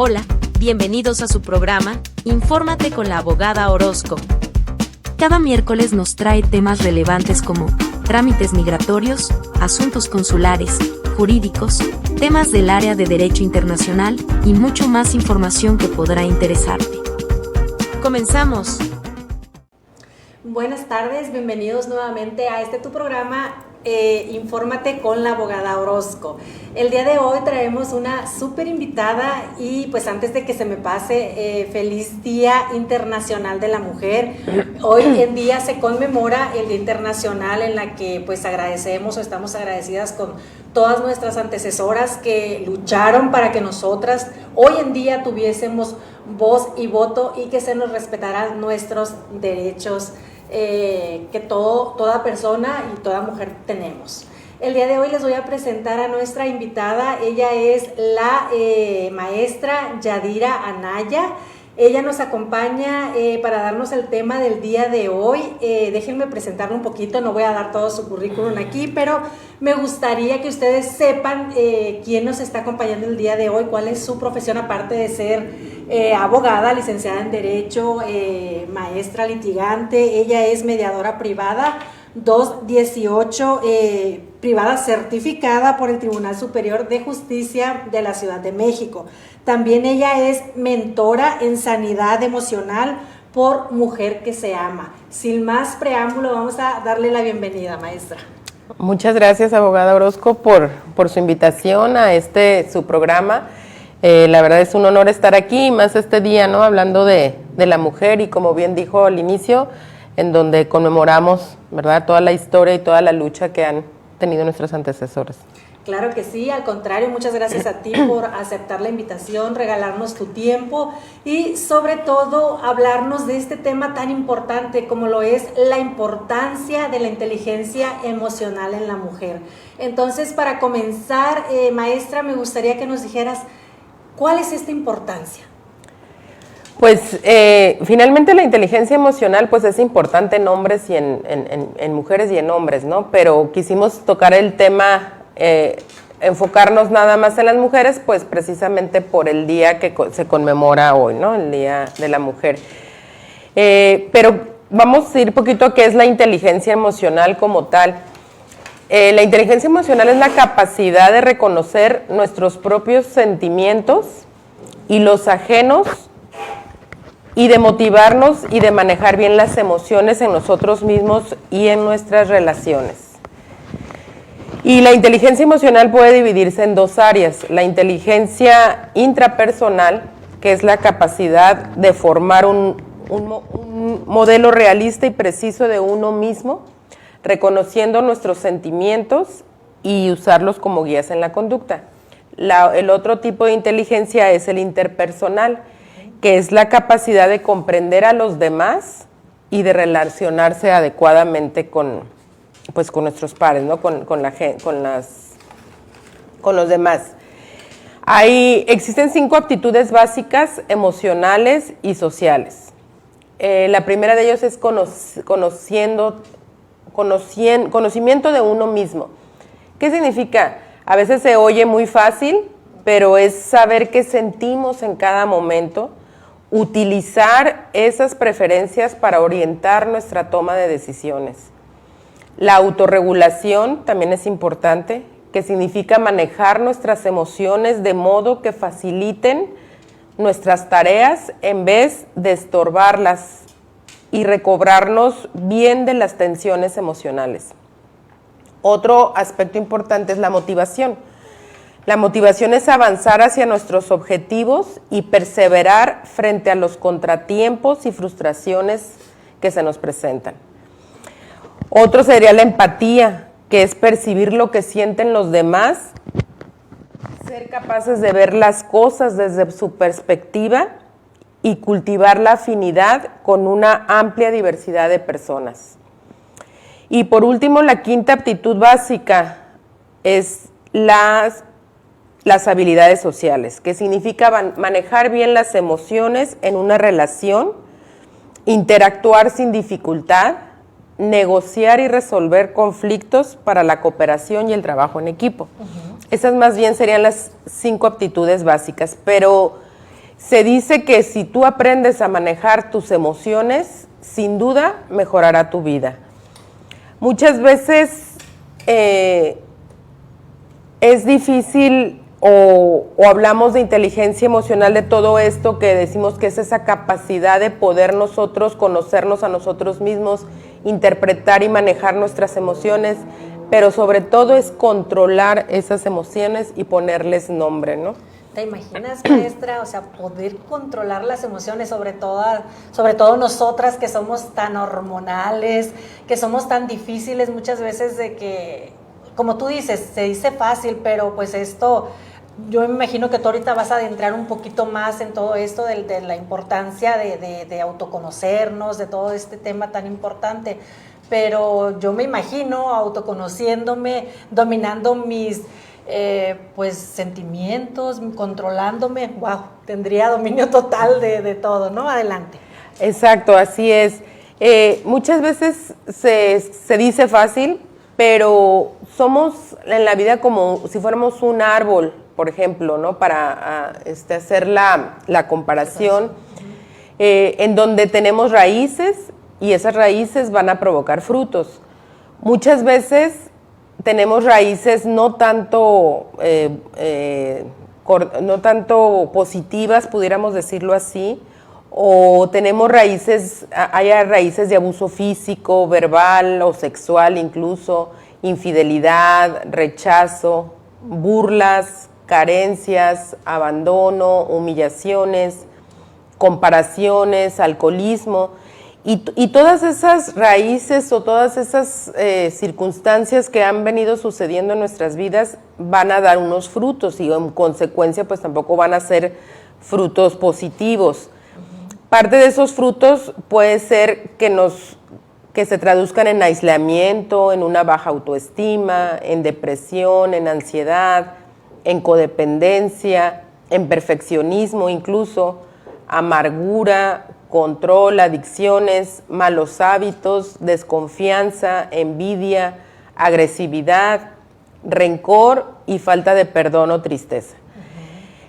Hola, bienvenidos a su programa, Infórmate con la abogada Orozco. Cada miércoles nos trae temas relevantes como trámites migratorios, asuntos consulares, jurídicos, temas del área de derecho internacional y mucho más información que podrá interesarte. ¡Comenzamos! Buenas tardes, bienvenidos nuevamente a tu programa Infórmate con la abogada Orozco. El día de hoy traemos una súper invitada y pues antes de que se me pase, feliz Día Internacional de la Mujer. Hoy en día se conmemora el Día Internacional en la que pues agradecemos o estamos agradecidas con todas nuestras antecesoras que lucharon para que nosotras hoy en día tuviésemos voz y voto y que se nos respetaran nuestros derechos que toda persona y toda mujer tenemos. El día de hoy les voy a presentar a nuestra invitada. Ella es la maestra Yadira Anaya. Ella nos acompaña para darnos el tema del día de hoy. Déjenme presentarlo un poquito, no voy a dar todo su currículum aquí, pero me gustaría que ustedes sepan quién nos está acompañando el día de hoy, cuál es su profesión aparte de ser abogada, licenciada en Derecho, maestra litigante. Ella es mediadora privada 218, privada certificada por el Tribunal Superior de Justicia de la Ciudad de México. También ella es mentora en sanidad emocional por Mujer que se ama. Sin más preámbulo, vamos a darle la bienvenida, maestra. Muchas gracias, abogada Orozco, por su invitación a su programa. La verdad es un honor estar aquí, más este día, ¿no? Hablando de la mujer y como bien dijo al inicio, en donde conmemoramos, ¿verdad?, toda la historia y toda la lucha que han tenido nuestros antecesores. Claro que sí, al contrario, muchas gracias a ti por aceptar la invitación, regalarnos tu tiempo y sobre todo hablarnos de este tema tan importante como lo es la importancia de la inteligencia emocional en la mujer. Entonces, para comenzar, maestra, me gustaría que nos dijeras, ¿cuál es esta importancia? Pues finalmente la inteligencia emocional pues es importante en hombres y en mujeres y en hombres, ¿no? Pero quisimos tocar el tema, enfocarnos nada más en las mujeres, pues precisamente por el día que se conmemora hoy, ¿no? El Día de la Mujer. Pero vamos a ir un poquito a qué es la inteligencia emocional como tal. La inteligencia emocional es la capacidad de reconocer nuestros propios sentimientos y los ajenos y de motivarnos y de manejar bien las emociones en nosotros mismos y en nuestras relaciones. Y la inteligencia emocional puede dividirse en dos áreas. La inteligencia intrapersonal, que es la capacidad de formar un modelo realista y preciso de uno mismo, reconociendo nuestros sentimientos y usarlos como guías en la conducta. El otro tipo de inteligencia es el interpersonal, que es la capacidad de comprender a los demás y de relacionarse adecuadamente con nuestros pares, ¿no? con los demás. Existen 5 aptitudes básicas emocionales y sociales. La primera de ellos es conocimiento de uno mismo. ¿Qué significa? A veces se oye muy fácil, pero es saber qué sentimos en cada momento, utilizar esas preferencias para orientar nuestra toma de decisiones. La autorregulación también es importante, que significa manejar nuestras emociones de modo que faciliten nuestras tareas en vez de estorbarlas y recobrarnos bien de las tensiones emocionales. Otro aspecto importante es la motivación. La motivación es avanzar hacia nuestros objetivos y perseverar frente a los contratiempos y frustraciones que se nos presentan. Otro sería la empatía, que es percibir lo que sienten los demás, ser capaces de ver las cosas desde su perspectiva y cultivar la afinidad con una amplia diversidad de personas. Y por último, la quinta aptitud básica es las habilidades sociales, que significa manejar bien las emociones en una relación, interactuar sin dificultad, negociar y resolver conflictos para la cooperación y el trabajo en equipo. Esas más bien serían las 5 aptitudes básicas, pero Se dice que si tú aprendes a manejar tus emociones, sin duda mejorará tu vida. Muchas veces es difícil o hablamos de inteligencia emocional, de todo esto que decimos que es esa capacidad de poder nosotros conocernos a nosotros mismos, interpretar y manejar nuestras emociones, pero sobre todo es controlar esas emociones y ponerles nombre, ¿no? ¿Te imaginas, maestra? O sea, poder controlar las emociones, sobre todo nosotras que somos tan hormonales, que somos tan difíciles muchas veces de que, como tú dices, se dice fácil, pero pues esto, yo me imagino que tú ahorita vas a adentrar un poquito más en todo esto de la importancia de autoconocernos, de todo este tema tan importante. Pero yo me imagino autoconociéndome, dominando mis pues sentimientos, controlándome, wow, tendría dominio total de todo, ¿no? Adelante. Exacto, así es. Muchas veces se dice fácil, pero somos en la vida como si fuéramos un árbol, por ejemplo, ¿no? Para hacer la comparación, en donde tenemos raíces y esas raíces van a provocar frutos. Muchas veces tenemos raíces no tanto positivas, pudiéramos decirlo así, o tenemos hay raíces de abuso físico, verbal o sexual incluso, infidelidad, rechazo, burlas, carencias, abandono, humillaciones, comparaciones, alcoholismo. Y todas esas raíces o todas esas circunstancias que han venido sucediendo en nuestras vidas van a dar unos frutos y en consecuencia pues tampoco van a ser frutos positivos. Parte de esos frutos puede ser que se traduzcan en aislamiento, en una baja autoestima, en depresión, en ansiedad, en codependencia, en perfeccionismo incluso, amargura, control, adicciones, malos hábitos, desconfianza, envidia, agresividad, rencor y falta de perdón o tristeza.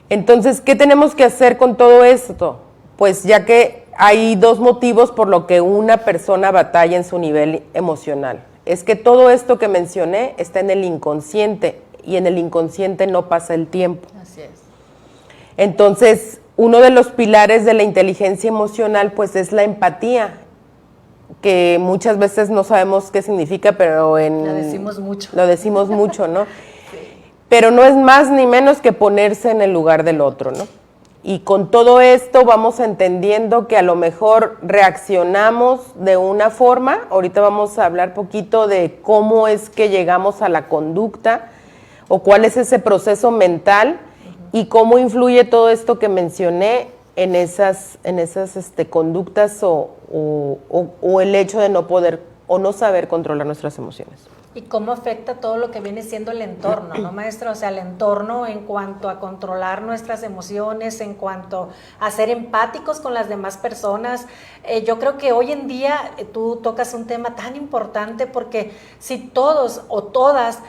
Entonces, ¿qué tenemos que hacer con todo esto? Pues ya que hay dos motivos por lo que una persona batalla en su nivel emocional. Es que todo esto que mencioné está en el inconsciente y en el inconsciente no pasa el tiempo. Así es. Entonces, uno de los pilares de la inteligencia emocional pues es la empatía, que muchas veces no sabemos qué significa, pero Lo decimos mucho. Lo decimos mucho, ¿no? Sí. Pero no es más ni menos que ponerse en el lugar del otro, ¿no? Y con todo esto vamos entendiendo que a lo mejor reaccionamos de una forma. Ahorita vamos a hablar poquito de cómo es que llegamos a la conducta o cuál es ese proceso mental y cómo influye todo esto que mencioné en esas conductas o el hecho de no poder o no saber controlar nuestras emociones. Y cómo afecta todo lo que viene siendo el entorno, ¿no, maestra? O sea, el entorno en cuanto a controlar nuestras emociones, en cuanto a ser empáticos con las demás personas. Yo creo que hoy en día tú tocas un tema tan importante porque si todos o todas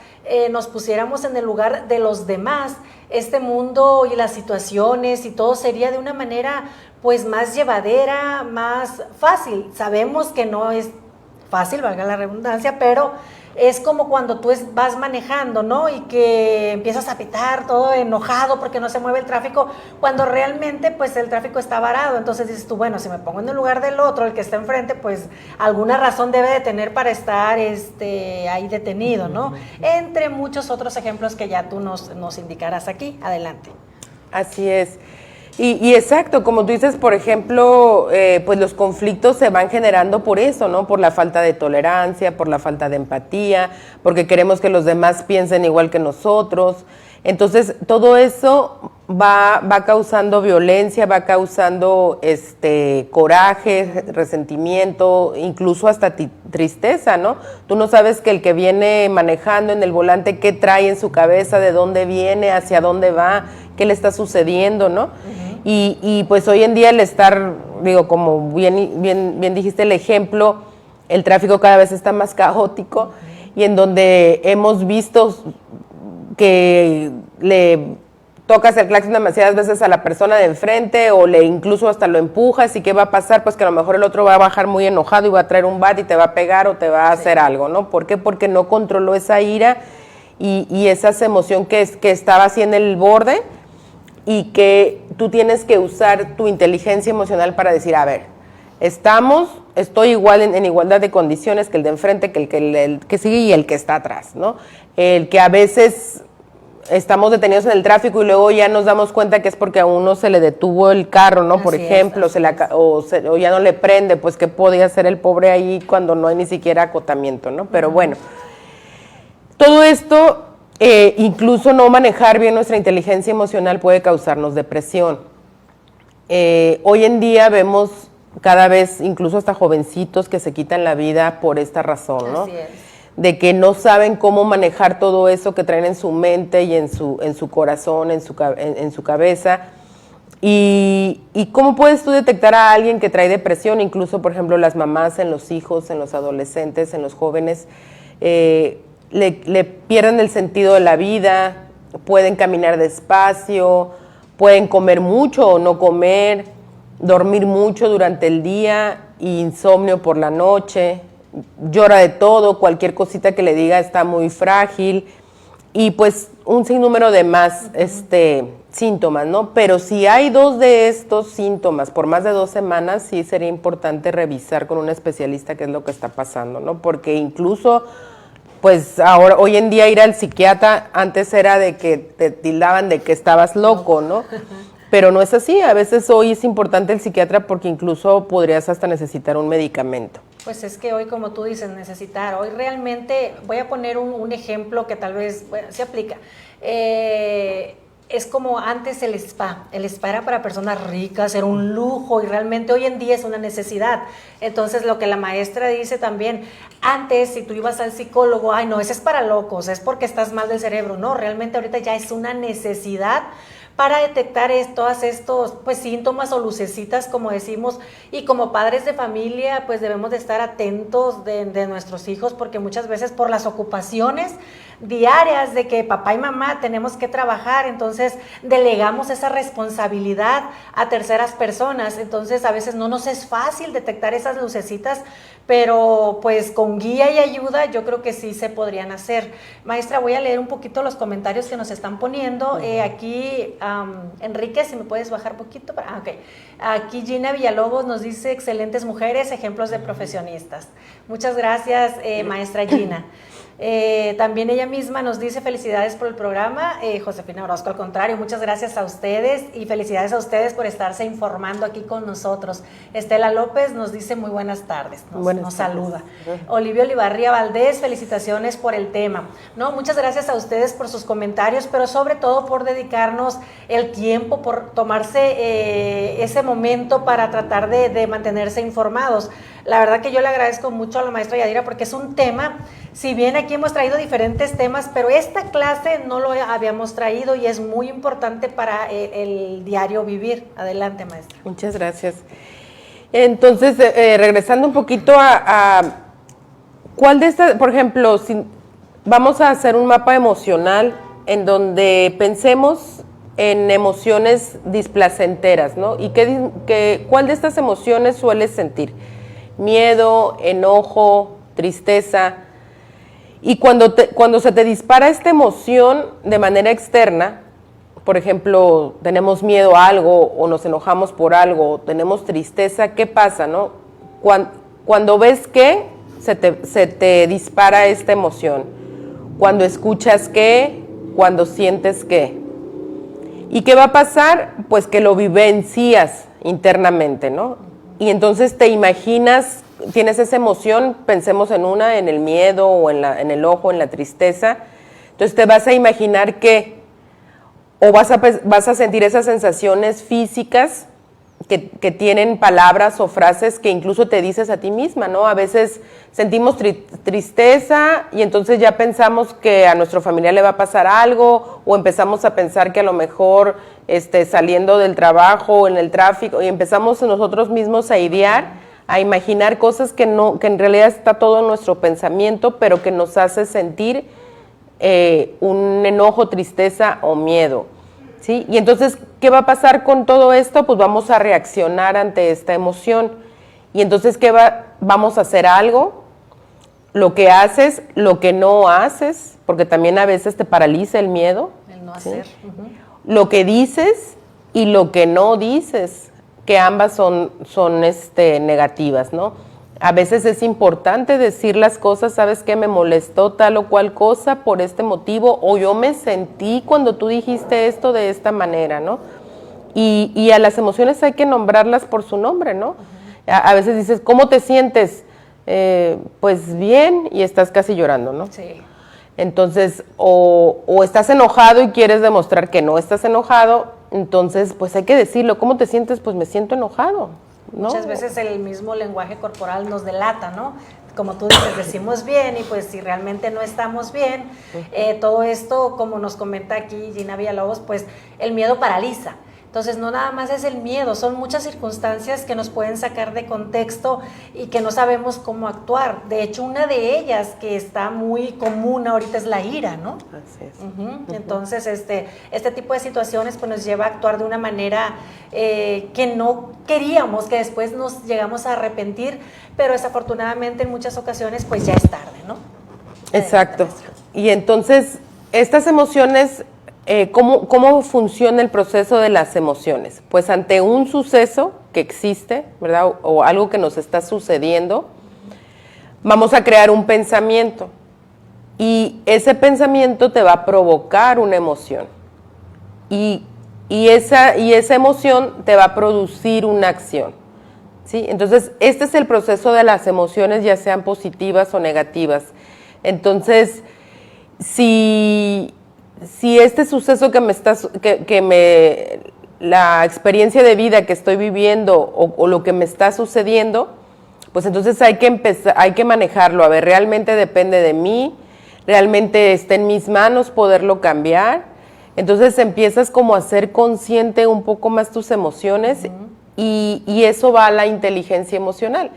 nos pusiéramos en el lugar de los demás, este mundo y las situaciones y todo sería de una manera pues más llevadera, más fácil. Sabemos que no es fácil, valga la redundancia, pero es como cuando tú vas manejando, ¿no? Y que empiezas a pitar todo enojado porque no se mueve el tráfico, cuando realmente pues el tráfico está varado. Entonces dices tú, bueno, si me pongo en el lugar del otro, el que está enfrente, pues alguna razón debe de tener para estar ahí detenido, ¿no? Entre muchos otros ejemplos que ya tú nos indicarás aquí. Adelante. Así es. Y exacto, como tú dices, por ejemplo, pues los conflictos se van generando por eso, ¿no? Por la falta de tolerancia, por la falta de empatía, porque queremos que los demás piensen igual que nosotros. Entonces, todo eso va causando violencia, va causando coraje, resentimiento, incluso hasta tristeza, ¿no? Tú no sabes que el que viene manejando en el volante, qué trae en su cabeza, de dónde viene, hacia dónde va, qué le está sucediendo, ¿no? Uh-huh. Y pues hoy en día el estar, digo, como bien dijiste el ejemplo, el tráfico cada vez está más caótico, uh-huh, y en donde hemos visto que tocas el claxon demasiadas veces a la persona de enfrente o le incluso hasta lo empujas, y ¿qué va a pasar? Pues que a lo mejor el otro va a bajar muy enojado y va a traer un bat y te va a pegar o te va a hacer algo, ¿no? ¿Por qué? Porque no controló esa ira y esa emoción que estaba así en el borde, y que tú tienes que usar tu inteligencia emocional para decir, a ver, estoy igual en igualdad de condiciones que el de enfrente, que el que sigue y el que está atrás, ¿no? El que a veces estamos detenidos en el tráfico y luego ya nos damos cuenta que es porque a uno se le detuvo el carro, ¿no? Por ejemplo, o ya no le prende, pues qué podía hacer el pobre ahí cuando no hay ni siquiera acotamiento, ¿no? Pero bueno, todo esto, incluso no manejar bien nuestra inteligencia emocional puede causarnos depresión. Hoy en día vemos cada vez, incluso hasta jovencitos que se quitan la vida por esta razón, ¿no? Así es. De que no saben cómo manejar todo eso que traen en su mente y en su corazón, en su cabeza. Y cómo puedes tú detectar a alguien que trae depresión, incluso, por ejemplo, las mamás en los hijos, en los adolescentes, en los jóvenes, le pierden el sentido de la vida, pueden caminar despacio, pueden comer mucho o no comer, dormir mucho durante el día, insomnio por la noche, llora de todo, cualquier cosita que le diga está muy frágil, y pues un sinnúmero de más síntomas, ¿no? Pero si hay 2 de estos síntomas por más de 2 semanas, sí sería importante revisar con un especialista qué es lo que está pasando, ¿no? Porque incluso, pues ahora, hoy en día ir al psiquiatra, antes era de que te tildaban de que estabas loco, ¿no? Pero no es así, a veces hoy es importante el psiquiatra porque incluso podrías hasta necesitar un medicamento. Pues es que hoy, como tú dices, hoy realmente, voy a poner un ejemplo que tal vez, bueno, se aplica. Es como antes el spa era para personas ricas, era un lujo, y realmente hoy en día es una necesidad. Entonces, lo que la maestra dice también, antes si tú ibas al psicólogo, ay no, ese es para locos, es porque estás mal del cerebro. No, realmente ahorita ya es una necesidad para detectar todos estos pues síntomas o lucecitas, como decimos, y como padres de familia pues debemos de estar atentos de nuestros hijos, porque muchas veces por las ocupaciones diarias de que papá y mamá tenemos que trabajar, entonces delegamos esa responsabilidad a terceras personas, entonces a veces no nos es fácil detectar esas lucecitas, pero pues con guía y ayuda yo creo que sí se podrían hacer. Maestra, voy a leer un poquito los comentarios que nos están poniendo. Aquí Enrique, si me puedes bajar poquito. Okay. Aquí Gina Villalobos nos dice, excelentes mujeres, ejemplos de profesionistas. Muchas gracias, maestra Gina. También ella misma nos dice felicidades por el programa, Josefina Orozco, al contrario, muchas gracias a ustedes y felicidades a ustedes por estarse informando aquí con nosotros. Estela López nos dice muy buenas tardes, nos saluda. Olivia Olivarría Valdés, felicitaciones por el tema. No, muchas gracias a ustedes por sus comentarios, pero sobre todo por dedicarnos el tiempo, por tomarse ese momento para tratar de mantenerse informados. La verdad que yo le agradezco mucho a la maestra Yadira porque es un tema, si bien aquí hemos traído diferentes temas, pero esta clase no lo habíamos traído y es muy importante para el diario vivir. Adelante, maestra. Muchas gracias. Entonces, regresando un poquito a ¿cuál de estas, por ejemplo, si vamos a hacer un mapa emocional en donde pensemos en emociones displacenteras, ¿no? ¿Y cuál de estas emociones sueles sentir? Miedo, enojo, tristeza. Y cuando se te dispara esta emoción de manera externa, por ejemplo, tenemos miedo a algo o nos enojamos por algo, o tenemos tristeza, ¿qué pasa, no? Cuando ves que se te dispara esta emoción, cuando escuchas qué, cuando sientes qué. ¿Y qué va a pasar? Pues que lo vivencias internamente, ¿no? Y entonces te imaginas, tienes esa emoción, pensemos en el miedo o en el ojo, en la tristeza. Entonces te vas a imaginar que, o vas a sentir esas sensaciones físicas que tienen palabras o frases que incluso te dices a ti misma, ¿no? A veces sentimos tristeza y entonces ya pensamos que a nuestro familiar le va a pasar algo, o empezamos a pensar que a lo mejor saliendo del trabajo o en el tráfico, y empezamos nosotros mismos a idear, a imaginar cosas que en realidad está todo en nuestro pensamiento, pero que nos hace sentir un enojo, tristeza o miedo. ¿sí? Y entonces, ¿qué va a pasar con todo esto? Pues vamos a reaccionar ante esta emoción. Y entonces, vamos a hacer algo, lo que haces, lo que no haces, porque también a veces te paraliza el miedo. El no ¿sí? hacer. Lo que dices y lo que no dices, que ambas son negativas, ¿no? A veces es importante decir las cosas, ¿sabes qué? Me molestó tal o cual cosa por este motivo, o yo me sentí cuando tú dijiste esto de esta manera, ¿no? Y a las emociones hay que nombrarlas por su nombre, ¿no? A veces dices, ¿cómo te sientes? Pues bien, y estás casi llorando, ¿no? Sí. Entonces, o estás enojado y quieres demostrar que no estás enojado, entonces, pues hay que decirlo. ¿Cómo te sientes? Pues me siento enojado, ¿no? Muchas veces el mismo lenguaje corporal nos delata, ¿no? Como tú dices, decimos bien y pues si realmente no estamos bien, todo esto, como nos comenta aquí Gina Villalobos, pues el miedo paraliza. Entonces no nada más es el miedo, son muchas circunstancias que nos pueden sacar de contexto y que no sabemos cómo actuar. De hecho, una de ellas que está muy común ahorita es la ira, ¿no? Así es. Entonces, este tipo de situaciones pues nos lleva a actuar de una manera que no queríamos, que después nos llegamos a arrepentir, pero desafortunadamente en muchas ocasiones pues ya es tarde, ¿no? Exacto. Y entonces, estas emociones... ¿Cómo funciona el proceso de las emociones? Pues ante un suceso que existe, ¿verdad? O algo que nos está sucediendo, vamos a crear un pensamiento y ese pensamiento te va a provocar una emoción y esa emoción te va a producir una acción, ¿sí? Entonces, este es el proceso de las emociones, ya sean positivas o negativas. Entonces, si este suceso la experiencia de vida que estoy viviendo o lo que me está sucediendo, pues entonces hay que manejarlo. A ver, realmente depende de mí, realmente está en mis manos poderlo cambiar. Entonces empiezas como a ser consciente un poco más tus emociones y eso va a la inteligencia emocional.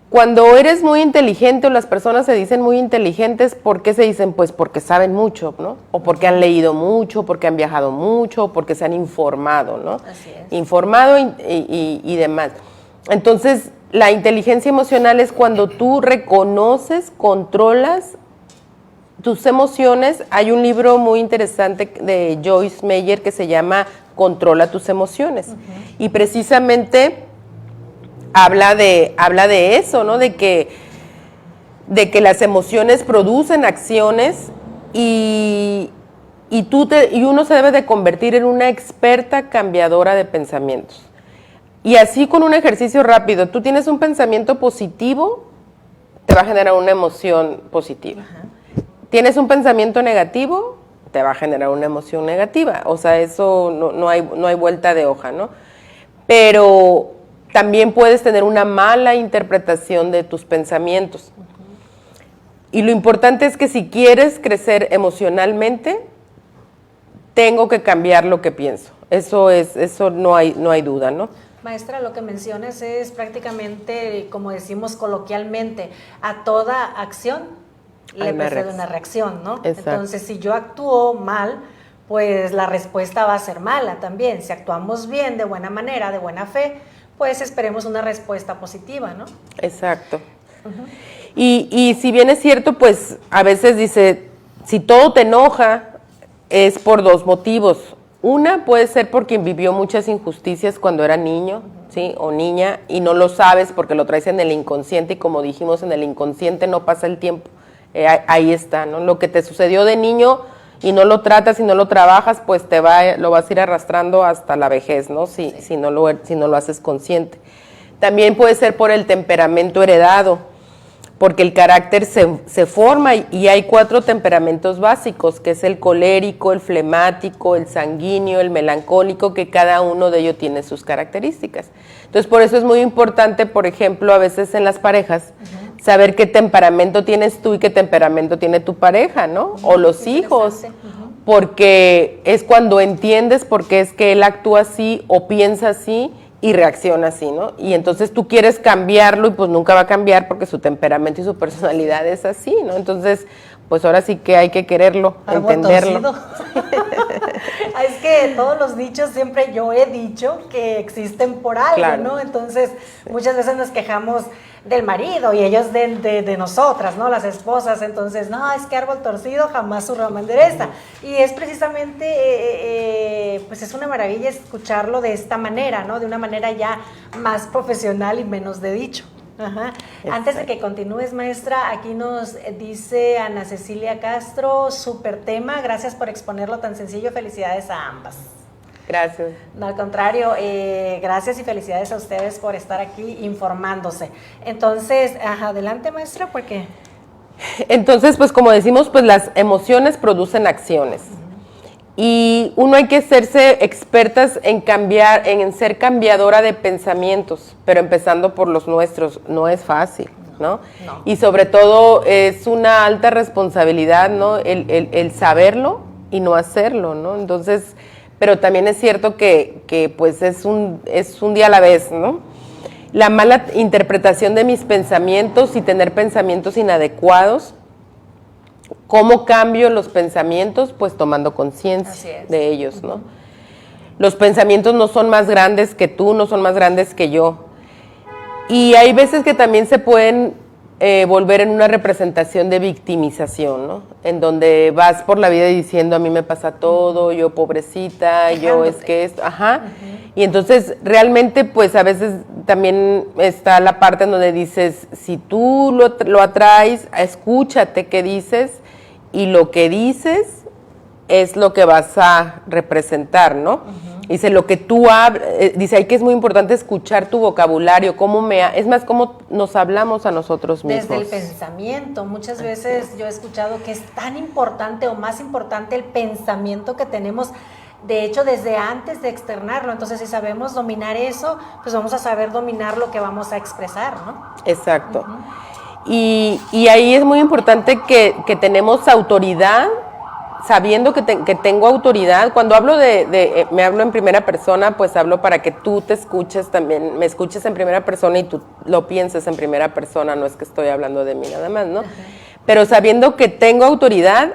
Cuando eres muy inteligente o las personas se dicen muy inteligentes, ¿por qué se dicen? Pues porque saben mucho, ¿no? O porque han leído mucho, porque han viajado mucho, o porque se han informado, ¿no? Así es. Informado y demás. Entonces, la inteligencia emocional es cuando tú reconoces, controlas tus emociones. Hay un libro muy interesante de Joyce Meyer que se llama Controla tus emociones. Y precisamente... Habla de eso, ¿no? De que las emociones producen acciones y uno se debe de convertir en una experta cambiadora de pensamientos. Y así con un ejercicio rápido, tú tienes un pensamiento positivo, te va a generar una emoción positiva. Tienes un pensamiento negativo, te va a generar una emoción negativa. O sea, eso no hay vuelta de hoja, ¿no? Pero... también puedes tener una mala interpretación de tus pensamientos. Y lo importante es que si quieres crecer emocionalmente, tengo que cambiar lo que pienso. Eso no hay duda, ¿no? Maestra, lo que mencionas es prácticamente, como decimos coloquialmente, a toda acción le precede una reacción, ¿no? Exacto. Entonces, si yo actúo mal, pues la respuesta va a ser mala también. Si actuamos bien, de buena manera, de buena fe, pues esperemos una respuesta positiva, ¿no? Exacto. Y si bien es cierto, pues a veces dice, si todo te enoja, es por dos motivos. Una puede ser por quien vivió muchas injusticias cuando era niño, ¿sí? O niña, y no lo sabes porque lo traes en el inconsciente, y como dijimos, en el inconsciente no pasa el tiempo. Ahí está, ¿no? Lo que te sucedió de niño y no lo tratas y no lo trabajas, pues lo vas a ir arrastrando hasta la vejez, ¿no? Si no lo haces consciente. También puede ser por el temperamento heredado, porque el carácter se forma y hay 4 temperamentos básicos, que es el colérico, el flemático, el sanguíneo, el melancólico, que cada uno de ellos tiene sus características. Entonces, por eso es muy importante, por ejemplo, a veces en las parejas, saber qué temperamento tienes tú y qué temperamento tiene tu pareja, ¿no? O los hijos, porque es cuando entiendes por qué es que él actúa así o piensa así y reacciona así, ¿no? Y entonces tú quieres cambiarlo y pues nunca va a cambiar porque su temperamento y su personalidad es así, ¿no? Entonces, pues ahora sí que hay que quererlo, Árbol entenderlo. Es que todos los dichos siempre yo he dicho que existen por algo, Claro. ¿no? Entonces, muchas veces nos quejamos del marido y ellos de nosotras, ¿no? Las esposas, entonces, no, es que árbol torcido jamás su rama endereza. Y es precisamente, pues es una maravilla escucharlo de esta manera, ¿no? De una manera ya más profesional y menos de dicho. Ajá. Antes de que continúes, maestra, aquí nos dice Ana Cecilia Castro, súper tema, gracias por exponerlo tan sencillo, felicidades a ambas. Gracias. No, al contrario, gracias y felicidades a ustedes por estar aquí informándose. Entonces, adelante, maestra, ¿por qué? Entonces, pues como decimos, pues las emociones producen acciones. Y uno hay que hacerse expertas en cambiar, en ser cambiadora de pensamientos, pero empezando por los nuestros, no es fácil, ¿no? No. Y sobre todo es una alta responsabilidad, ¿no? El saberlo y no hacerlo, ¿no? Entonces, pero también es cierto que pues es un día a la vez, ¿no? La mala interpretación de mis pensamientos y tener pensamientos inadecuados. ¿Cómo cambio los pensamientos? Pues tomando conciencia de ellos, ¿no? Los pensamientos no son más grandes que tú, no son más grandes que yo. Y hay veces que también se pueden volver en una representación de victimización, ¿no? En donde vas por la vida diciendo, a mí me pasa todo, yo pobrecita, yo es que esto, Y entonces realmente pues a veces también está la parte en donde dices, si tú lo atraes, escúchate qué dices, y lo que dices es lo que vas a representar, ¿no? Dice, lo que tú hablas, dice ahí que es muy importante escuchar tu vocabulario, es más, cómo nos hablamos a nosotros mismos. Desde el pensamiento, muchas veces yo he escuchado que es tan importante o más importante el pensamiento que tenemos, de hecho, desde antes de externarlo. Entonces, si sabemos dominar eso, pues vamos a saber dominar lo que vamos a expresar, ¿no? Exacto. Y ahí es muy importante que tenemos autoridad, sabiendo que tengo autoridad. Cuando hablo me hablo en primera persona, pues hablo para que tú te escuches también, me escuches en primera persona y tú lo pienses en primera persona, no es que estoy hablando de mí nada más, ¿no? Pero sabiendo que tengo autoridad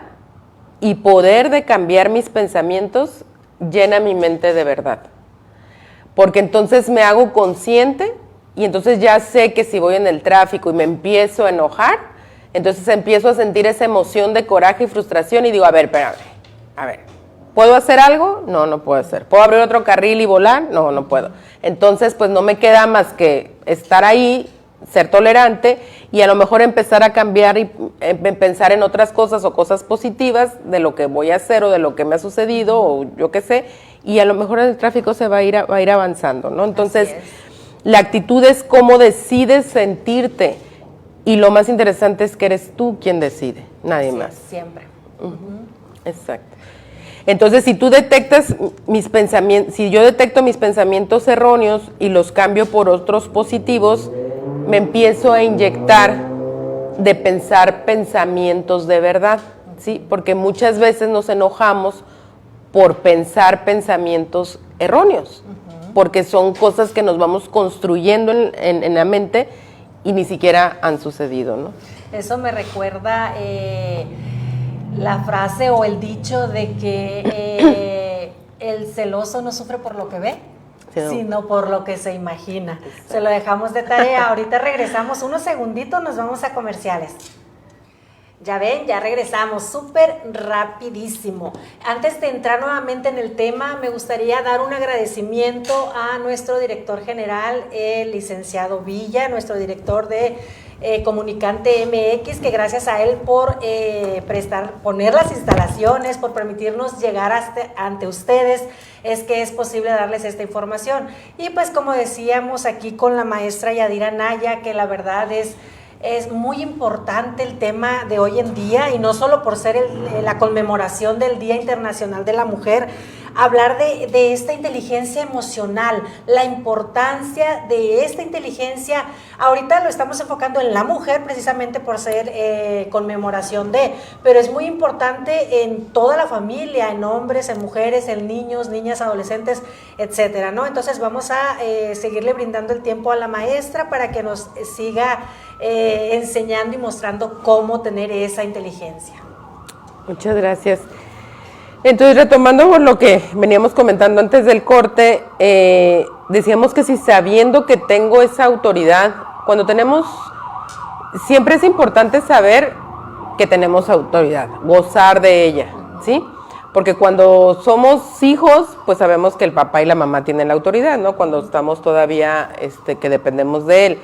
y poder de cambiar mis pensamientos, llena mi mente de verdad. Porque entonces me hago consciente y entonces ya sé que si voy en el tráfico y me empiezo a enojar, entonces empiezo a sentir esa emoción de coraje y frustración y digo, a ver, espérame, ¿puedo hacer algo? No, no puedo hacer. ¿Puedo abrir otro carril y volar? No, no puedo. Entonces, pues no me queda más que estar ahí, ser tolerante y a lo mejor empezar a cambiar y pensar en otras cosas o cosas positivas de lo que voy a hacer o de lo que me ha sucedido o yo qué sé, y a lo mejor el tráfico se va a ir avanzando, ¿no? Entonces, la actitud es cómo decides sentirte. Y lo más interesante es que eres tú quien decide, nadie más. Siempre. Exacto. Entonces, si tú detectas mis pensamientos, si yo detecto mis pensamientos erróneos y los cambio por otros positivos, me empiezo a inyectar de pensar pensamientos de verdad, ¿sí? Porque muchas veces nos enojamos por pensar pensamientos erróneos, porque son cosas que nos vamos construyendo en la mente y ni siquiera han sucedido, ¿no? Eso me recuerda la frase o el dicho de que el celoso no sufre por lo que ve, sino por lo que se imagina. Exacto. Se lo dejamos de tarea. Ahorita regresamos unos segunditos, nos vamos a comerciales. Ya ven, ya regresamos, súper rapidísimo. Antes de entrar nuevamente en el tema, me gustaría dar un agradecimiento a nuestro director general, el licenciado Villa, nuestro director de Comunicante MX, que gracias a él por poner las instalaciones, por permitirnos llegar ante ustedes, es que es posible darles esta información. Y pues como decíamos aquí con la maestra Yadira Naya, que la verdad es muy importante el tema de hoy en día, y no solo por ser la conmemoración del Día Internacional de la Mujer. hablar de esta inteligencia emocional, la importancia de esta inteligencia. Ahorita lo estamos enfocando en la mujer precisamente por ser conmemoración de, pero es muy importante en toda la familia, en hombres, en mujeres, en niños, niñas, adolescentes, etcétera, ¿no? Entonces vamos a seguirle brindando el tiempo a la maestra para que nos siga enseñando y mostrando cómo tener esa inteligencia. Muchas gracias. Entonces, retomando por lo que veníamos comentando antes del corte, decíamos que si sabiendo que tengo esa autoridad, cuando tenemos, siempre es importante saber que tenemos autoridad, gozar de ella, ¿sí? Porque cuando somos hijos, pues sabemos que el papá y la mamá tienen la autoridad, ¿no? Cuando estamos todavía, que dependemos de él.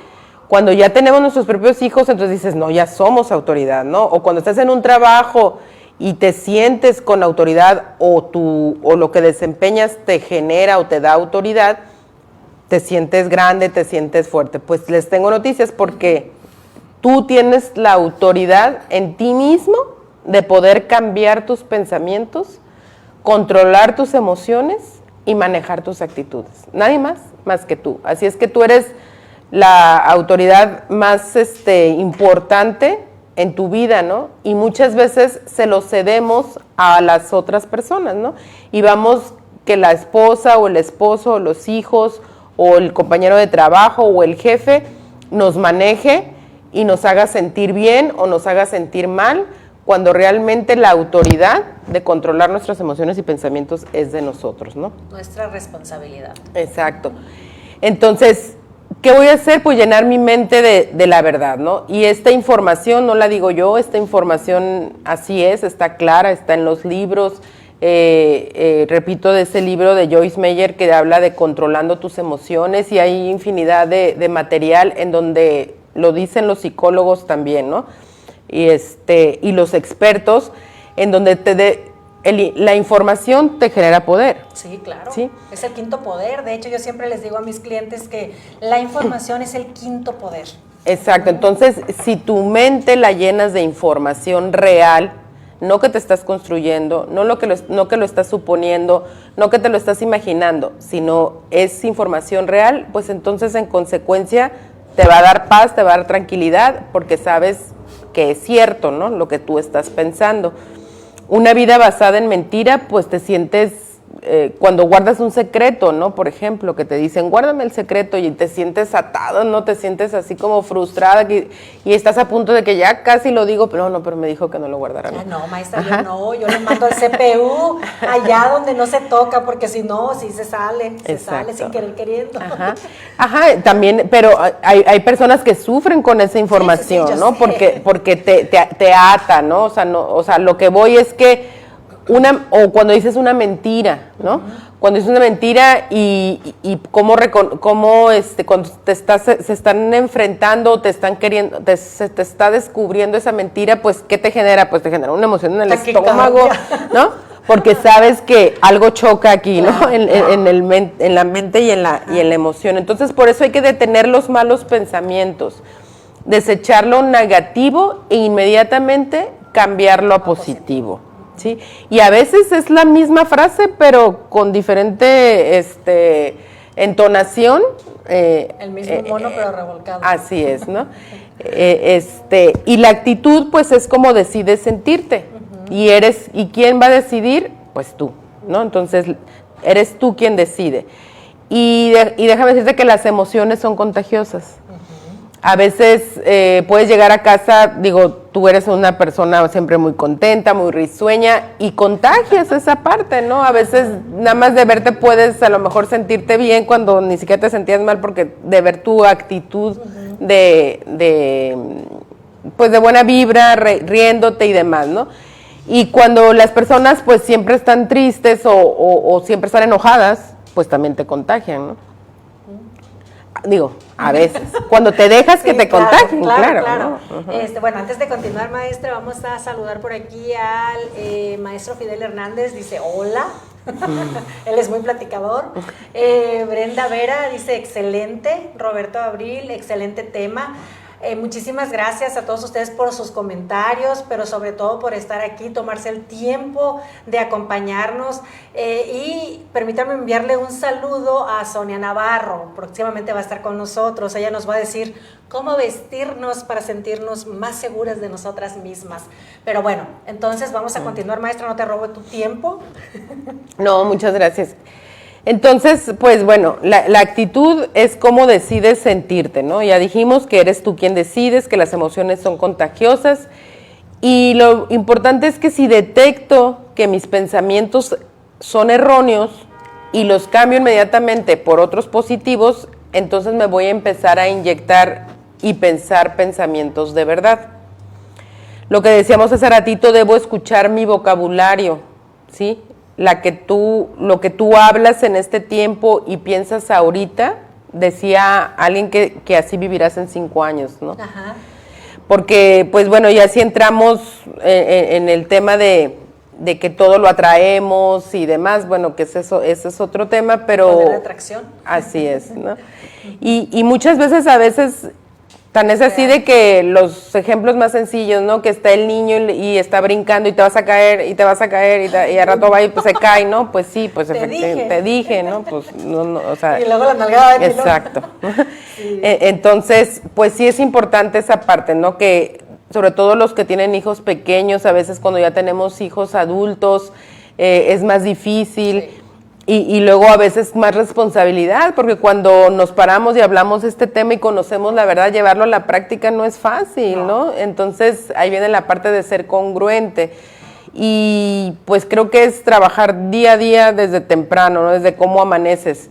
Cuando ya tenemos nuestros propios hijos, entonces dices, no, ya somos autoridad, ¿no? O cuando estás en un trabajo y te sientes con autoridad o lo que desempeñas te genera o te da autoridad, te sientes grande, te sientes fuerte. Pues les tengo noticias porque tú tienes la autoridad en ti mismo de poder cambiar tus pensamientos, controlar tus emociones y manejar tus actitudes. Nadie más que tú. Así es que tú eres la autoridad más importante en tu vida, ¿no? Y muchas veces se lo cedemos a las otras personas, ¿no? Y vamos que la esposa o el esposo o los hijos o el compañero de trabajo o el jefe nos maneje y nos haga sentir bien o nos haga sentir mal, cuando realmente la autoridad de controlar nuestras emociones y pensamientos es de nosotros, ¿no? Nuestra responsabilidad. Exacto. Entonces, ¿qué voy a hacer? Pues llenar mi mente de la verdad, ¿no? Y esta información no la digo yo, esta información así es, está clara, está en los libros, repito, de ese libro de Joyce Meyer que habla de controlando tus emociones, y hay infinidad de material en donde lo dicen los psicólogos también, ¿no? Y los expertos, en donde la información te genera poder. Sí, claro. ¿Sí? Es el quinto poder. De hecho, yo siempre les digo a mis clientes que la información es el quinto poder. Exacto. Entonces, si tu mente la llenas de información real, no que te estás construyendo, no que lo estás suponiendo, no que te lo estás imaginando, sino es información real, pues entonces en consecuencia te va a dar paz, te va a dar tranquilidad, porque sabes que es cierto, ¿no? Lo que tú estás pensando. Una vida basada en mentira, pues te sientes, cuando guardas un secreto, ¿no? Por ejemplo, que te dicen, guárdame el secreto, y te sientes atado, ¿no? Te sientes así como frustrada, y estás a punto de que ya casi lo digo, pero no, pero me dijo que no lo guardara. No, maestra, yo le mando al CPU allá donde no se toca, porque si no, sí se sale sin querer queriendo. También, pero hay personas que sufren con esa información, sí, ¿no? Sé. Porque te ata, ¿no? O sea, lo que voy es que o cuando dices una mentira, ¿no? Uh-huh. Cuando dices una mentira y cómo cuando se están enfrentando o te están queriendo, se te está descubriendo esa mentira, pues ¿qué te genera? Pues te genera una emoción en el estómago, ¿no? Porque sabes que algo choca aquí, ¿no? En la mente y en la emoción. Entonces, por eso hay que detener los malos pensamientos, desechar lo negativo e inmediatamente cambiarlo a positivo. ¿Sí? Y a veces es la misma frase, pero con diferente entonación. El mismo mono, pero revolcado. Así es, ¿no? Y la actitud, pues, es como decides sentirte. Uh-huh. ¿Y quién va a decidir? Pues tú, ¿no? Entonces, eres tú quien decide. Y déjame decirte que las emociones son contagiosas. A veces puedes llegar a casa, digo, tú eres una persona siempre muy contenta, muy risueña, y contagias esa parte, ¿no? A veces nada más de verte puedes a lo mejor sentirte bien cuando ni siquiera te sentías mal, porque de ver tu actitud de buena vibra, riéndote y demás, ¿no? Y cuando las personas pues siempre están tristes o siempre están enojadas, pues también te contagian, ¿no? Digo, a veces, cuando te dejas que te contagien, claro. ¿no? Uh-huh. Bueno, antes de continuar, maestra, vamos a saludar por aquí al maestro Fidel Hernández, dice hola, él es muy platicador. Brenda Vera dice excelente, Roberto Abril, excelente tema. Muchísimas gracias a todos ustedes por sus comentarios, pero sobre todo por estar aquí, tomarse el tiempo de acompañarnos, y permítanme enviarle un saludo a Sonia Navarro. Próximamente va a estar con nosotros. Ella nos va a decir cómo vestirnos para sentirnos más seguras de nosotras mismas. Pero bueno, entonces vamos a continuar, maestra, no te robo tu tiempo. No, muchas gracias. Entonces, pues bueno, la actitud es cómo decides sentirte, ¿no? Ya dijimos que eres tú quien decides, que las emociones son contagiosas, y lo importante es que si detecto que mis pensamientos son erróneos y los cambio inmediatamente por otros positivos, entonces me voy a empezar a inyectar y pensar pensamientos de verdad. Lo que decíamos hace ratito, debo escuchar mi vocabulario, ¿sí? Lo que tú hablas en este tiempo y piensas ahorita, decía alguien que así vivirás en 5 años, ¿no? Ajá. Porque, pues bueno, ya si entramos en el tema de que todo lo atraemos y demás, bueno, que ese es otro tema, pero... Poder de atracción. Así es, ¿no? Y muchas veces, tan es así de que los ejemplos más sencillos, ¿no? Que está el niño y está brincando y te vas a caer, y al rato va y pues se cae, ¿no? Pues sí, pues te dije, ¿no? Pues no, o sea... Y luego la nalgada de exacto. Sí. Entonces, pues sí es importante esa parte, ¿no? Que sobre todo los que tienen hijos pequeños, a veces cuando ya tenemos hijos adultos, es más difícil. Sí. Y luego a veces más responsabilidad, porque cuando nos paramos y hablamos de este tema y conocemos la verdad, llevarlo a la práctica no es fácil, ¿no? Entonces ahí viene la parte de ser congruente. Y pues creo que es trabajar día a día desde temprano, ¿no? Desde cómo amaneces.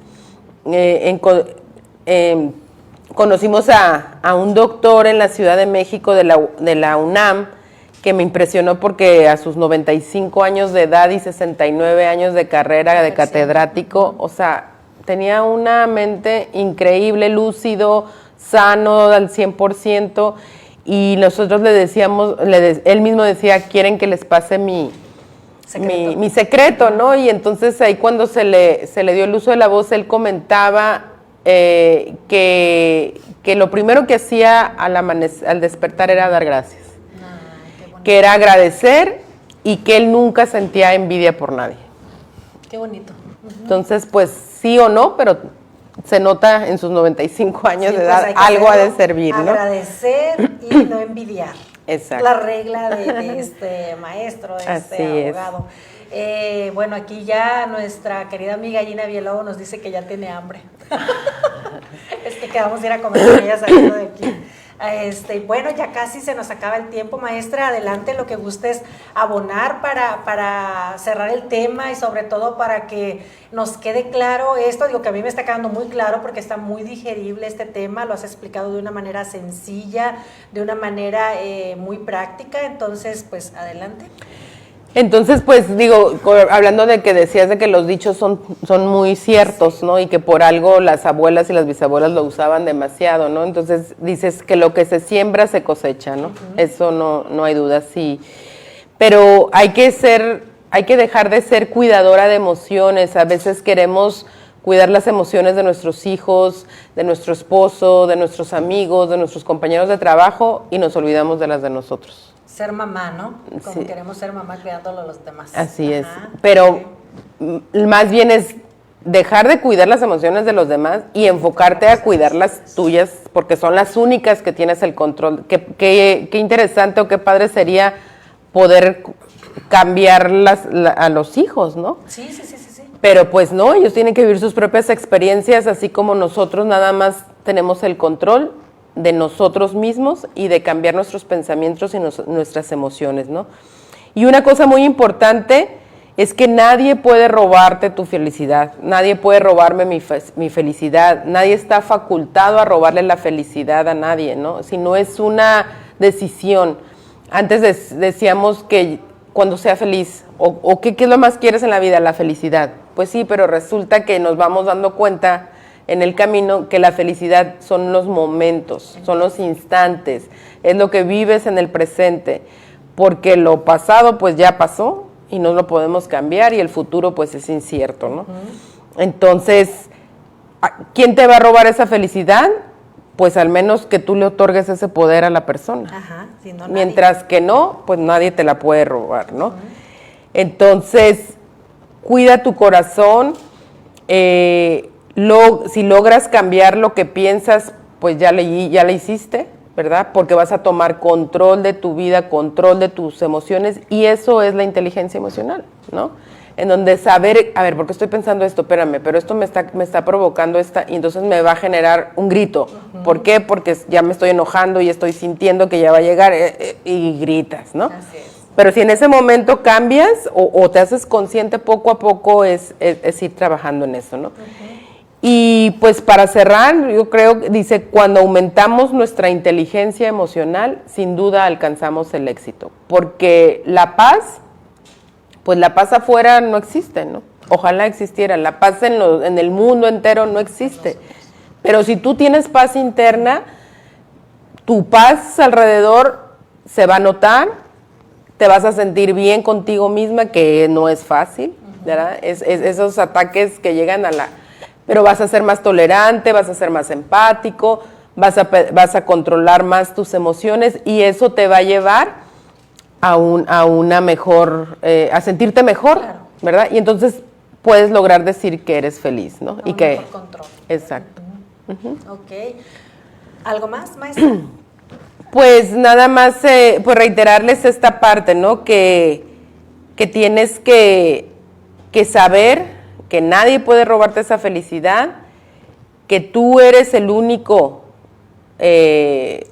Conocimos a un doctor en la Ciudad de México de la UNAM, que me impresionó porque a sus 95 años de edad y 69 años de carrera de catedrático, o sea, tenía una mente increíble, lúcido, sano al 100%, y nosotros le decíamos, él mismo decía, quieren que les pase mi secreto, ¿no? Y entonces ahí cuando se le dio el uso de la voz, él comentaba que lo primero que hacía al despertar era dar gracias. Que era agradecer y que él nunca sentía envidia por nadie. Qué bonito. Entonces, pues sí o no, pero se nota en sus 95 años de edad, pues algo ha de servir, ¿no? Agradecer y no envidiar. Exacto. La regla de este maestro, de este abogado. Bueno, aquí ya nuestra querida amiga Gina Villalobos nos dice que ya tiene hambre. Es que quedamos a ir a comer con ella saliendo de aquí. Bueno, ya casi se nos acaba el tiempo, maestra. Adelante, lo que gustes abonar para cerrar el tema y sobre todo para que nos quede claro esto. Digo que a mí me está quedando muy claro porque está muy digerible este tema, lo has explicado de una manera sencilla, de una manera muy práctica. Entonces, pues adelante. Entonces, pues digo, hablando de que decías de que los dichos son muy ciertos, ¿no? Y que por algo las abuelas y las bisabuelas lo usaban demasiado, ¿no? Entonces dices que lo que se siembra se cosecha, ¿no? Eso no hay duda, sí. Pero hay que dejar de ser cuidadora de emociones. A veces queremos cuidar las emociones de nuestros hijos, de nuestro esposo, de nuestros amigos, de nuestros compañeros de trabajo y nos olvidamos de las de nosotros. Ser mamá, ¿no? Como sí. Queremos ser mamá cuidándolo a los demás. Así es. Pero más bien es dejar de cuidar las emociones de los demás y enfocarte a cuidar las tuyas, porque son las únicas que tienes el control. Qué interesante o qué padre sería poder cambiar a los hijos, ¿no? Sí. Pero pues no, ellos tienen que vivir sus propias experiencias, así como nosotros nada más tenemos el control de nosotros mismos y de cambiar nuestros pensamientos y nuestras emociones, ¿no? Y una cosa muy importante es que nadie puede robarte tu felicidad, nadie puede robarme mi felicidad, nadie está facultado a robarle la felicidad a nadie, ¿no? Si no es una decisión. Antes decíamos que cuando sea feliz, o ¿qué es lo más quieres en la vida? La felicidad. Pues sí, pero resulta que nos vamos dando cuenta en el camino que la felicidad son los momentos, son los instantes, es lo que vives en el presente, porque lo pasado pues ya pasó y no lo podemos cambiar y el futuro pues es incierto, ¿no? Entonces, ¿quién te va a robar esa felicidad? pues al menos que tú le otorgues ese poder a la persona. Ajá, si no, Mientras que no, pues nadie te la puede robar, ¿no? Entonces, cuida tu corazón. Si logras cambiar lo que piensas, pues ya le hiciste, ¿verdad? Porque vas a tomar control de tu vida, control de tus emociones, y eso es la inteligencia emocional, ¿no? En donde saber, a ver, ¿por qué estoy pensando esto? Espérame, pero esto me está provocando y entonces me va a generar un grito. ¿Por qué? Porque ya me estoy enojando y estoy sintiendo que ya va a llegar y gritas, ¿no? Así es. Pero si en ese momento cambias o te haces consciente poco a poco, es ir trabajando en eso, ¿no? Y pues para cerrar, yo creo, dice, cuando aumentamos nuestra inteligencia emocional, sin duda alcanzamos el éxito. Porque la paz, pues la paz afuera no existe, ¿no? Ojalá existiera. La paz en el mundo entero no existe. Pero si tú tienes paz interna, tu paz alrededor se va a notar, te vas a sentir bien contigo misma, que no es fácil, ¿verdad? Esos ataques que llegan pero vas a ser más tolerante, vas a ser más empático, vas a controlar más tus emociones, y eso te va a llevar a una mejor, a sentirte mejor, claro, ¿verdad? Y entonces puedes lograr decir que eres feliz, ¿no? Y que mejor control. Exacto. Ok. ¿Algo más, maestra? Pues nada más, pues reiterarles esta parte, ¿no? Que tienes que saber que nadie puede robarte esa felicidad, que tú eres el único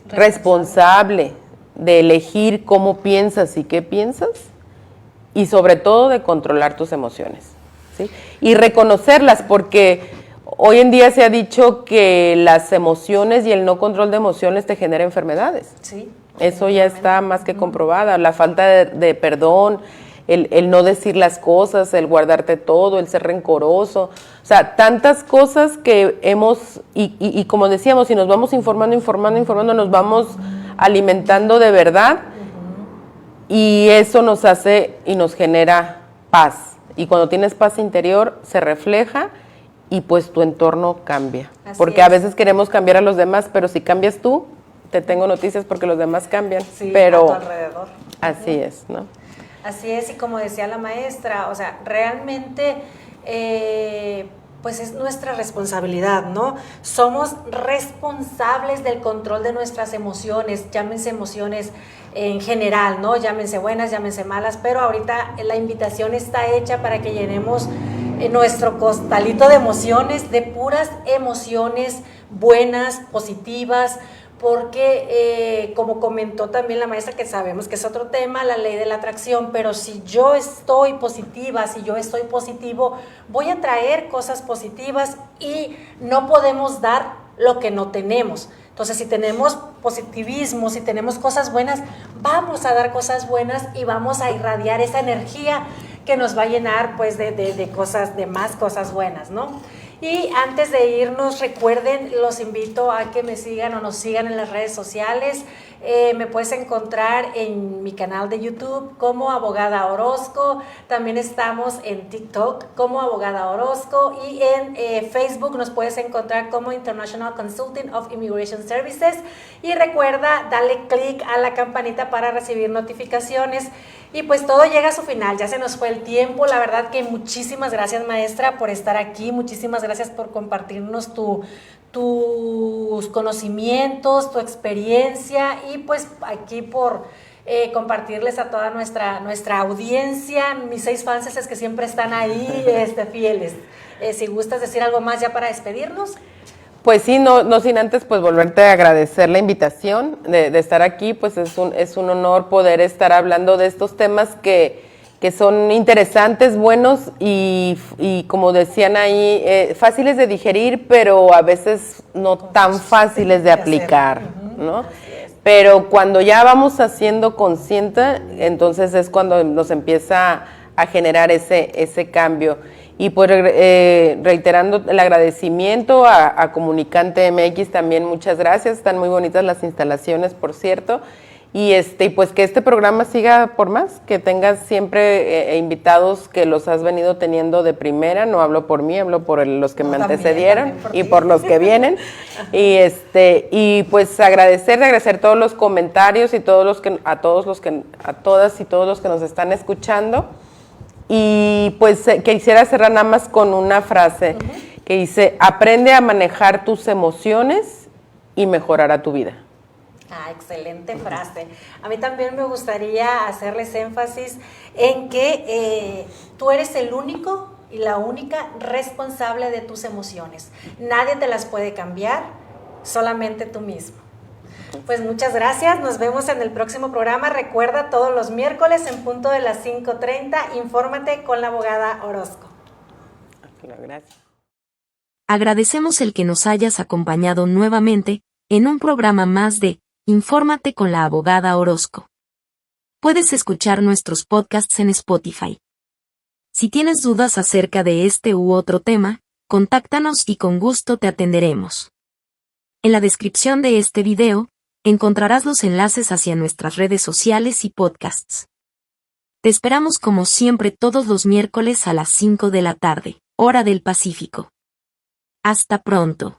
responsable de elegir cómo piensas y qué piensas, y sobre todo de controlar tus emociones, ¿sí? Y reconocerlas, porque hoy en día se ha dicho que las emociones y el no control de emociones te genera enfermedades. Sí. Eso ya está más que comprobada. La falta de perdón, el no decir las cosas, el guardarte todo, el ser rencoroso. O sea, tantas cosas que hemos, y como decíamos, si nos vamos informando, nos vamos alimentando de verdad, y eso nos hace y nos genera paz. Y cuando tienes paz interior, se refleja, y pues tu entorno cambia. Así porque es. A veces queremos cambiar a los demás, pero si cambias tú, te tengo noticias porque los demás cambian. Sí, pero a tu alrededor. Así es, ¿no? Así es, y como decía la maestra, o sea, realmente pues es nuestra responsabilidad, ¿no? Somos responsables del control de nuestras emociones, llámense emociones en general, ¿no? Llámense buenas, llámense malas, pero ahorita la invitación está hecha para que llenemos nuestro costalito de emociones, de puras emociones buenas, positivas, porque como comentó también la maestra, que sabemos que es otro tema, la ley de la atracción, pero si yo estoy positiva, si yo estoy positivo, voy a traer cosas positivas, y no podemos dar lo que no tenemos. Entonces, si tenemos positivismo, si tenemos cosas buenas, vamos a dar cosas buenas y vamos a irradiar esa energía que nos va a llenar, pues, de más cosas buenas, ¿no? Y antes de irnos, recuerden, los invito a que me sigan o nos sigan en las redes sociales. Me puedes encontrar en mi canal de YouTube como Abogada Orozco. También estamos en TikTok como Abogada Orozco, y en Facebook nos puedes encontrar como International Consulting of Immigration Services. Y recuerda darle clic a la campanita para recibir notificaciones. Y pues todo llega a su final, ya se nos fue el tiempo. La verdad que muchísimas gracias, maestra, por estar aquí. Muchísimas gracias por compartirnos tus conocimientos, tu experiencia, y pues aquí por compartirles a toda nuestra audiencia, mis 6 fans que siempre están ahí fieles. Si gustas decir algo más ya para despedirnos. Pues sí, no sin antes pues volverte a agradecer la invitación de estar aquí. Pues es un honor poder estar hablando de estos temas que son interesantes, buenos y como decían ahí, fáciles de digerir, pero a veces no tan fáciles de aplicar, ¿no? Pero cuando ya vamos haciendo consciente, entonces es cuando nos empieza a generar ese cambio. Y pues reiterando el agradecimiento a Comunicante MX, también muchas gracias, están muy bonitas las instalaciones, por cierto. Y pues que este programa siga por más, que tengas siempre invitados que los has venido teniendo de primera. No hablo por mí, hablo por los que me antecedieron y por los que vienen. Y pues agradecer todos los comentarios y a todas y todos los que nos están escuchando. Y pues quisiera cerrar nada más con una frase que dice: aprende a manejar tus emociones y mejorará tu vida. Excelente frase. A mí también me gustaría hacerles énfasis en que tú eres el único y la única responsable de tus emociones. Nadie te las puede cambiar, solamente tú mismo. Pues muchas gracias, nos vemos en el próximo programa. Recuerda, todos los miércoles en punto de las 5:30, infórmate con la abogada Orozco. Gracias. Agradecemos el que nos hayas acompañado nuevamente en un programa más de Infórmate con la abogada Orozco. Puedes escuchar nuestros podcasts en Spotify. Si tienes dudas acerca de este u otro tema, contáctanos y con gusto te atenderemos. En la descripción de este video, encontrarás los enlaces hacia nuestras redes sociales y podcasts. Te esperamos como siempre todos los miércoles a las 5 de la tarde, hora del Pacífico. Hasta pronto.